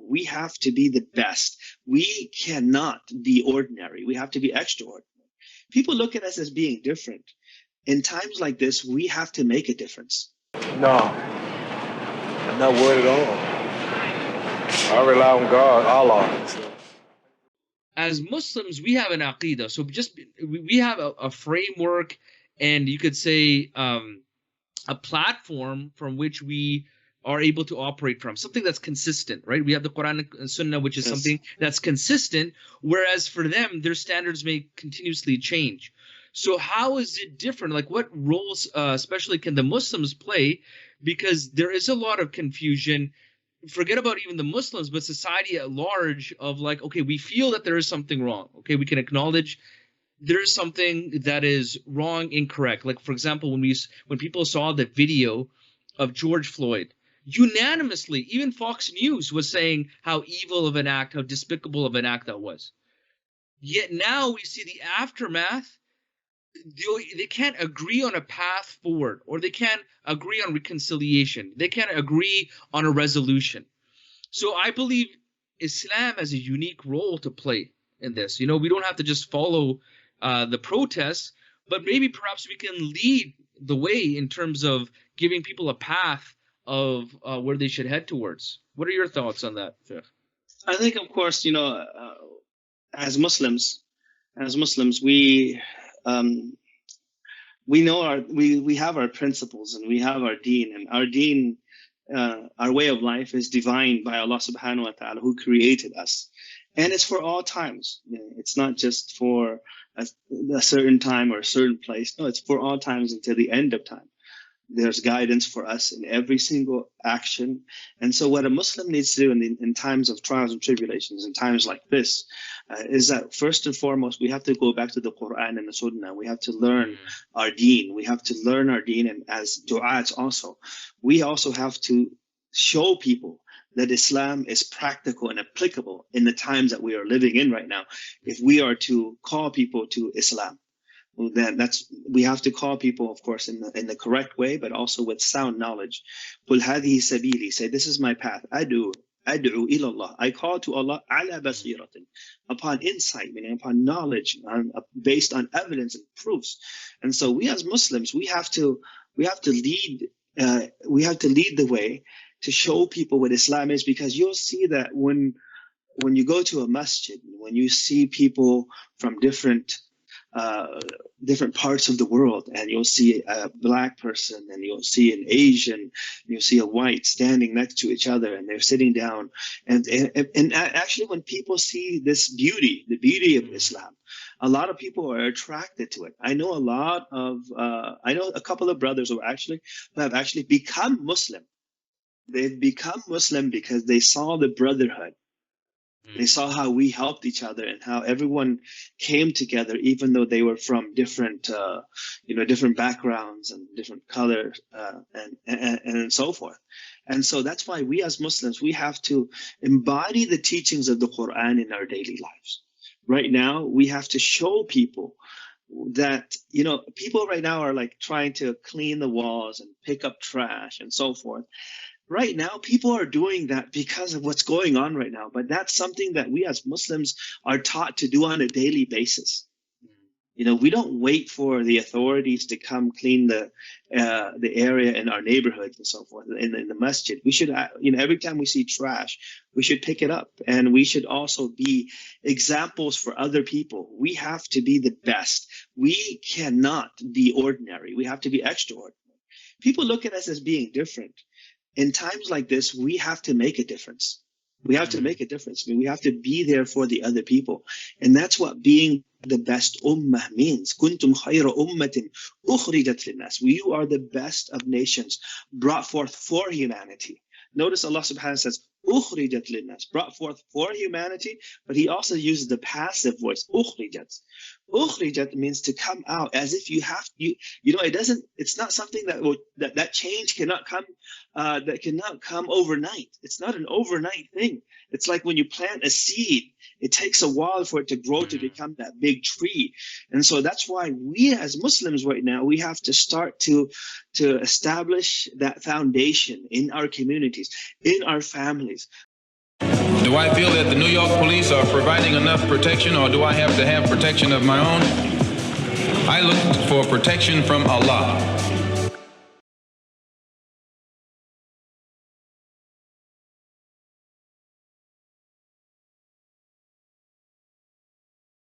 we have to be the best. We cannot be ordinary. We have to be extraordinary. People look at us as being different. In times like this, we have to make a difference. No, I'm not worried at all. I rely on God, Allah. As Muslims, we have an aqidah. So we have a framework, and you could say a platform from which we are able to operate from, something that's consistent, right? We have the Quran and Sunnah, which is something that's consistent, whereas for them, their standards may continuously change. So how is it different? Like, what roles, especially, can the Muslims play? Because there is a lot of confusion. Forget about even the Muslims, but society at large, of like, okay, we feel that there is something wrong. Okay, we can acknowledge there is something that is wrong, incorrect. Like, for example, when people saw the video of George Floyd, unanimously, even Fox News was saying how evil of an act, how despicable of an act that was. Yet now we see the aftermath. They can't agree on a path forward, or they can't agree on reconciliation. They can't agree on a resolution. So I believe Islam has a unique role to play in this. You know, we don't have to just follow the protests, but maybe perhaps we can lead the way in terms of giving people a path of where they should head towards. What are your thoughts on that, Shaykh? I think, of course, you know, as Muslims, we know we have our principles, and we have our deen, and our deen, our way of life is divine by Allah subhanahu wa ta'ala, who created us. And it's for all times. It's not just for a certain time or a certain place. No, it's for all times until the end of time. There's guidance for us in every single action. And so what a Muslim needs to do in times of trials and tribulations, in times like this, is that first and foremost, we have to go back to the Quran and the Sunnah. We have to learn our deen. We have to learn our deen. And as du'ats also, we also have to show people that Islam is practical and applicable in the times that we are living in right now. If we are to call people to Islam, then we have to call people, of course, in the correct way, but also with sound knowledge. قُلْ هَذِهِ سَبِيلِي, say, this is my path. أَدْعُو إِلَى اللَّهِ, I call to Allah عَلَى بَصِيرَةٍ, upon insight, meaning upon knowledge, based on evidence and proofs. And so we as Muslims, we have to lead the way to show people what Islam is, because you'll see that when you go to a masjid, when you see people from different parts of the world, and you'll see a black person, and you'll see an Asian, and you'll see a white standing next to each other, and they're sitting down. And actually, when people see this beauty, the beauty of Islam, a lot of people are attracted to it. I know a couple of brothers who have actually become Muslim. They've become Muslim because they saw the brotherhood. They saw how we helped each other, and how everyone came together, even though they were from different backgrounds and different colors, and so forth. And so that's why we as Muslims, we have to embody the teachings of the Quran in our daily lives. Right now, we have to show people that, people right now are like trying to clean the walls and pick up trash and so forth. Right now, people are doing that because of what's going on right now. But that's something that we as Muslims are taught to do on a daily basis. We don't wait for the authorities to come clean the area in our neighborhoods and so forth in the masjid. We should, every time we see trash, we should pick it up, and we should also be examples for other people. We have to be the best. We cannot be ordinary. We have to be extraordinary. People look at us as being different. In times like this, we have to make a difference. We have to make a difference. We have to be there for the other people. And that's what being the best ummah means. Kuntum khayra ummatin ukhrijat linnas. You are the best of nations brought forth for humanity. Notice Allah subhanahu wa ta'ala says, ukhrijat linnas, brought forth for humanity, but he also uses the passive voice, ukhrijat. Ukhrijat means to come out, as if it's not something that change cannot come overnight. It's not an overnight thing. It's like when you plant a seed, it takes a while for it to grow to become that big tree. And so that's why we as Muslims right now, we have to start to establish that foundation in our communities, in our families. Do I feel that the New York police are providing enough protection, or do I have to have protection of my own? I look for protection from Allah.